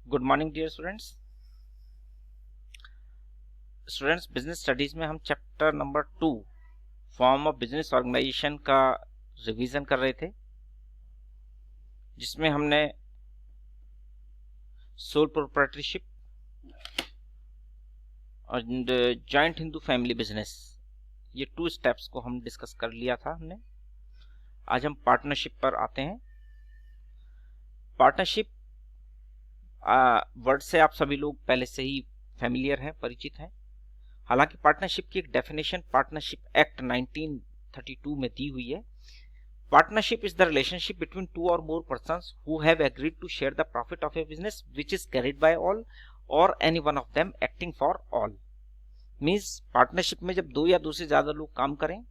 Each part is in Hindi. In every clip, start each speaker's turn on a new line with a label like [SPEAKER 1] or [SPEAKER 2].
[SPEAKER 1] Good morning dear students business studies में हम chapter number 2 form of business organisation का रिवीजन कर रहे थे, जिसमें हमने सोल प्रोप्राइटरशिप और जॉइंट हिंदू फैमिली बिजनेस, ये 2 स्टेप्स को हम डिस्कस कर लिया था हमने। आज हम पार्टनरशिप पर आते हैं। पार्टनरशिप वर्ड से आप सभी लोग पहले से ही फैमिलियर हैं, परिचित हैं। हालांकि पार्टनरशिप की एक डेफिनेशन पार्टनरशिप एक्ट 1932 में दी हुई है। Partnership is the relationship between 2 or more persons who have agreed to share the profit of a business which is carried by all or any one of them acting for all। Means partnership में जब 2 या 2 से ज्यादा लोग काम करें,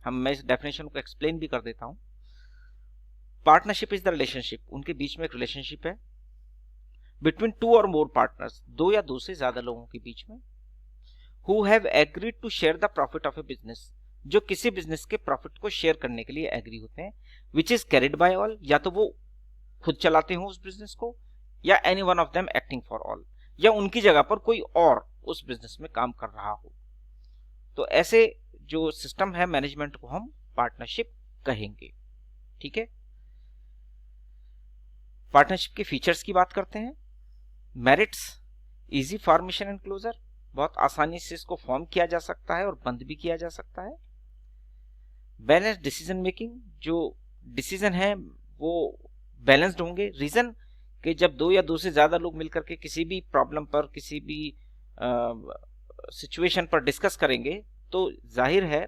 [SPEAKER 1] मैं इस डेफिनेशन को एक्सप्लेन भी कर देता हूं। पार्टनरशिप इज द रिलेशनशिप, उनके बीच में एक रिलेशनशिप है बिटवीन 2 or more partners, 2 या 2 से ज्यादा लोगों के बीच में, who have agreed to share the profit of a business, जो किसी बिजनेस के प्रॉफिट को शेयर करने के लिए एग्री होते हैं, which is carried by all, या तो वो खुद चलाते हो उस बिजनेस को, या any one of them acting for all, या उनकी जगह पर कोई और उस बिजनेस में काम कर रहा हो। तो ऐसे जो सिस्टम है मैनेजमेंट को हम पार्टनरशिप कहेंगे। ठीक है, पार्टनरशिप के फीचर्स की बात करते हैं। Merits, easy formation and closure, बहुत आसानी से इसको फॉर्म किया जा सकता है और बंद भी किया जा सकता है। बैलेंस डिसीजन मेकिंग, जो डिसीजन है वो बैलेंस्ड होंगे। रीजन कि जब 2 या 2 से ज्यादा लोग मिलकर के किसी भी प्रॉब्लम पर, किसी भी सिचुएशन पर डिस्कस करेंगे, तो जाहिर है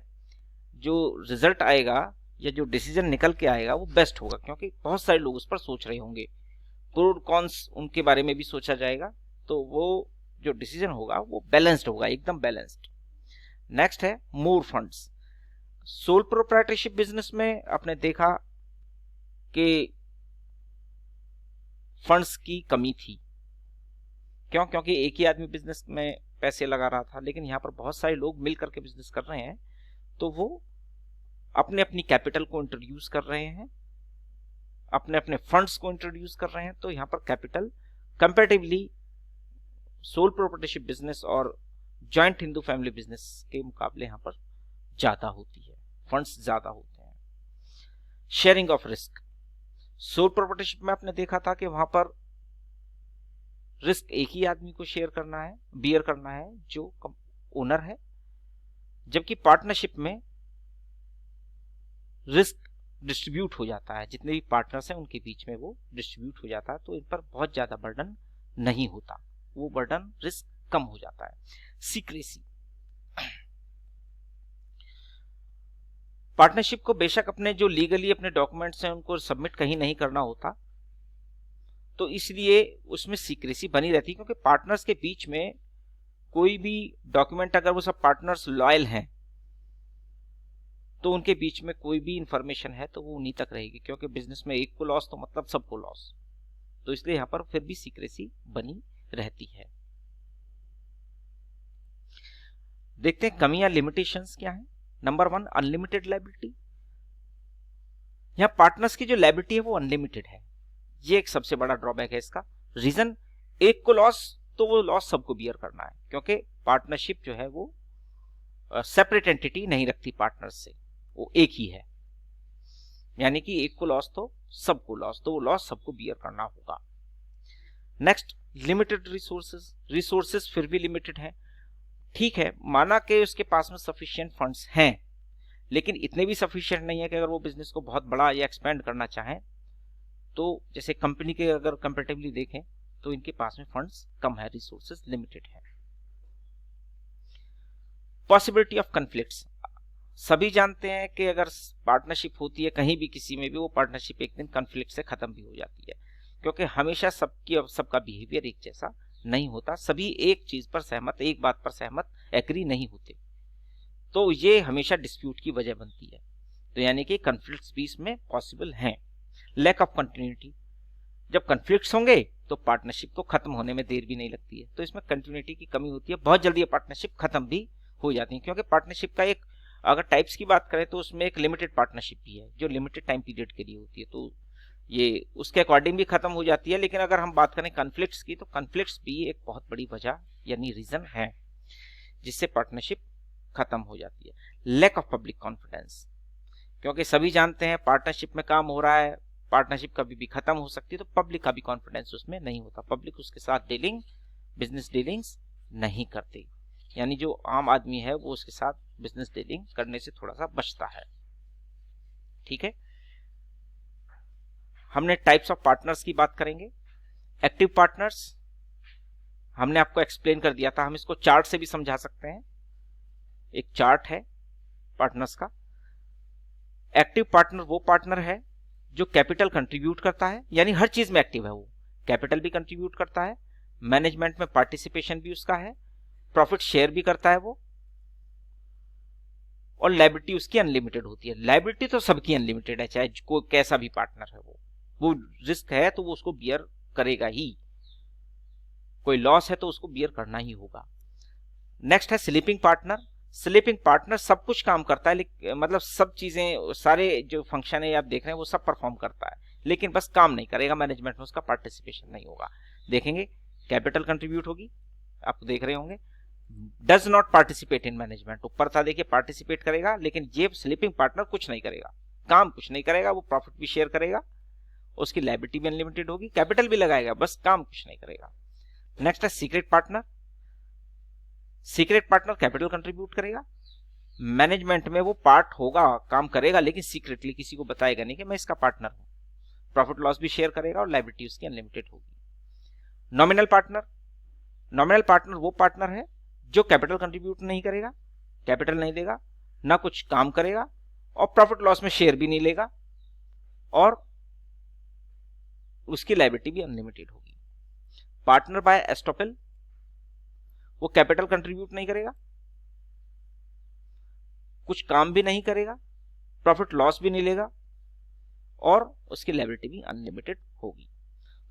[SPEAKER 1] जो रिजल्ट आएगा या जो डिसीजन निकल के आएगा वो बेस्ट होगा, क्योंकि बहुत सारे लोग उस पर सोच रहे होंगे, प्रो कॉन्स उनके बारे में भी सोचा जाएगा, तो वो जो डिसीजन होगा वो बैलेंस्ड होगा, एकदम बैलेंस्ड। नेक्स्ट है मोर फंड्स। सोल प्रोप्राइटरशिप बिजनेस में आपने देखा कि फंड्स की कमी थी। क्यों? क्योंकि एक ही आदमी बिजनेस में पैसे लगा रहा था, लेकिन यहाँ पर बहुत सारे लोग मिल करके बिजनेस कर रहे हैं, तो वो अपने अपनी कैपिटल को इंट्रोड्यूस कर रहे हैं, अपने अपने फंड्स को इंट्रोड्यूस कर रहे हैं। तो यहाँ पर capital comparatively sole proprietorship business और जॉइंट हिंदू फैमिली बिजनेस के मुकाबले यहां पर ज्यादा होती है, फंड्स ज्यादा होते हैं। Sharing of risk, sole proprietorship में आपने देखा था कि वहां पर रिस्क एक ही आदमी को शेयर करना है, बियर करना है, जो ओनर है, जबकि पार्टनरशिप में रिस्क डिस्ट्रीब्यूट हो जाता है, जितने भी पार्टनर्स हैं उनके बीच में वो डिस्ट्रीब्यूट हो जाता है, तो इन पर बहुत ज्यादा बर्डन नहीं होता, वो बर्डन रिस्क कम हो जाता है। सीक्रेसी, पार्टनरशिप को बेशक अपने जो लीगली अपने डॉक्यूमेंट्स हैं उनको सबमिट कहीं नहीं करना होता, तो इसलिए उसमें सीक्रेसी बनी रहती है, क्योंकि पार्टनर्स के बीच में कोई भी डॉक्यूमेंट, अगर वो सब पार्टनर्स लॉयल हैं, तो उनके बीच में कोई भी इंफॉर्मेशन है तो वो उन्हीं तक रहेगी, क्योंकि बिजनेस में एक को लॉस तो मतलब सबको लॉस, तो इसलिए यहां पर फिर भी सीक्रेसी बनी रहती है। देखते हैं कमियां, लिमिटेशंस क्या है। Number 1, unlimited liability. यहां पार्टनर्स की जो लायबिलिटी है वो अनलिमिटेड है, ये एक सबसे बड़ा ड्रॉबैक है इसका। रीजन, एक को लॉस तो वो लॉस सबको बियर करना है, क्योंकि पार्टनरशिप जो है वो सेपरेट एंटिटी नहीं रखती पार्टनर्स से, वो एक ही है, यानी कि एक को लॉस तो सबको लॉस, तो वो लॉस सबको बियर करना होगा। नेक्स्ट, लिमिटेड रिसोर्सेज, रिसोर्सेज फिर भी लिमिटेड है। ठीक है, माना कि उसके पास में सफिशिएंट फंड्स हैं, लेकिन इतने भी सफिशिएंट नहीं है कि अगर वो बिजनेस को बहुत बड़ा या एक्सपेंड करना चाहें, तो जैसे कंपनी के अगर कंपैरेटिवली देखें तो इनके पास में फंड्स कम है, रिसोर्सेज लिमिटेड है। पॉसिबिलिटी ऑफ कॉन्फ्लिक्ट्स, सभी जानते हैं कि अगर पार्टनरशिप होती है कहीं भी किसी में भी, वो पार्टनरशिप एक दिन कॉन्फ्लिक्ट से खत्म भी हो जाती है, क्योंकि हमेशा सबका बिहेवियर एक जैसा नहीं होता, सभी एक चीज पर सहमत, एक बात पर सहमत एग्री नहीं होते, तो ये हमेशा डिस्प्यूट की वजह बनती है, तो यानी कि कॉन्फ्लिक्ट्स भी इसमें पॉसिबल हैं। लैक ऑफ कंटिन्यूटी, जब कॉन्फ्लिक्ट्स होंगे तो पार्टनरशिप को खत्म होने में देर भी नहीं लगती है, तो इसमें कंटिन्यूटी की कमी होती है, बहुत जल्दी ये पार्टनरशिप खत्म भी हो जाती है, क्योंकि पार्टनरशिप का एक, अगर टाइप्स की बात करें तो उसमें एक लिमिटेड पार्टनरशिप भी है जो लिमिटेड टाइम पीरियड के लिए होती है, तो ये उसके अकॉर्डिंग भी खत्म हो जाती है। लेकिन अगर हम बात करें कॉन्फ्लिक्ट्स की, तो कॉन्फ्लिक्ट्स भी एक बहुत बड़ी वजह यानी रीजन है जिससे पार्टनरशिप खत्म हो जाती है। लैक ऑफ पब्लिक कॉन्फिडेंस, क्योंकि सभी जानते हैं पार्टनरशिप में काम हो रहा है, पार्टनरशिप कभी भी खत्म हो सकती है, तो पब्लिक का भी कॉन्फिडेंस उसमें नहीं होता, पब्लिक उसके साथ बिजनेस डीलिंग्स नहीं करती, यानी जो आम आदमी है वो उसके साथ बिजनेस डीलिंग करने से थोड़ा सा बचता है। ठीक है, हमने टाइप्स ऑफ पार्टनर्स की बात करेंगे। एक्टिव पार्टनर्स हमने आपको एक्सप्लेन कर दिया था, हम इसको चार्ट से भी समझा सकते हैं। एक चार्ट है पार्टनर्स का। एक्टिव पार्टनर वो पार्टनर है जो कैपिटल कंट्रीब्यूट करता है, यानी हर चीज में एक्टिव है, वो कैपिटल भी कंट्रीब्यूट करता है, मैनेजमेंट में पार्टिसिपेशन भी उसका है, प्रॉफिट शेयर भी करता है वो, और लायबिलिटी उसकी अनलिमिटेड होती है। लायबिलिटी तो सबकी अनलिमिटेड है, चाहे कोई कैसा भी पार्टनर है, वो रिस्क है तो वो उसको बियर करेगा ही, कोई लॉस है तो उसको बियर करना ही होगा। नेक्स्ट है स्लीपिंग पार्टनर। स्लीपिंग पार्टनर सब कुछ काम करता है, मतलब सब चीजें, सारे जो फंक्शन है आप देख रहे हैं वो सब परफॉर्म करता है, लेकिन बस काम नहीं करेगा, मैनेजमेंट में उसका पार्टिसिपेशन नहीं होगा। देखेंगे कैपिटल कंट्रीब्यूट होगी, आप देख रहे होंगे, does not participate in management, ऊपर था देखिए पार्टिसिपेट करेगा, लेकिन ये स्लीपिंग पार्टनर कुछ नहीं करेगा, काम कुछ नहीं करेगा, वो प्रॉफिट भी शेयर करेगा, उसकी लायबिलिटी भी अनलिमिटेड होगी, कैपिटल भी लगाएगा, बस काम कुछ नहीं करेगा। नेक्स्ट है secret partner. Secret partner capital contribute करेगा, मैनेजमेंट में वो पार्ट होगा, काम करेगा, लेकिन सीक्रेटली किसी को बताएगा नहीं कि मैं इसका पार्टनर हूं, प्रॉफिट लॉस भी शेयर करेगा और लायबिलिटी उसकी अनलिमिटेड होगी। Nominal partner. नॉमिनल पार्टनर वो पार्टनर है जो कैपिटल कंट्रीब्यूट नहीं करेगा, कैपिटल नहीं देगा, ना कुछ काम करेगा, और प्रॉफिट लॉस में शेयर भी नहीं लेगा, और उसकी लायबिलिटी भी अनलिमिटेड होगी। पार्टनर बाय एस्टोपेल, वो कैपिटल कंट्रीब्यूट नहीं करेगा, कुछ काम भी नहीं करेगा, प्रॉफिट लॉस भी नहीं लेगा, और उसकी लायबिलिटी भी अनलिमिटेड होगी।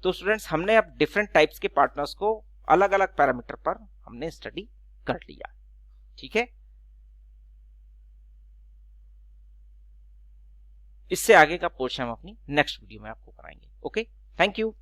[SPEAKER 1] तो स्टूडेंट्स, हमने अब डिफरेंट टाइप्स के पार्टनर्स को अलग अलग पैरामीटर पर हमने स्टडी कर लिया। ठीक है, इससे आगे का पोर्शन हम अपनी नेक्स्ट वीडियो में आपको कराएंगे। Okay, thank you.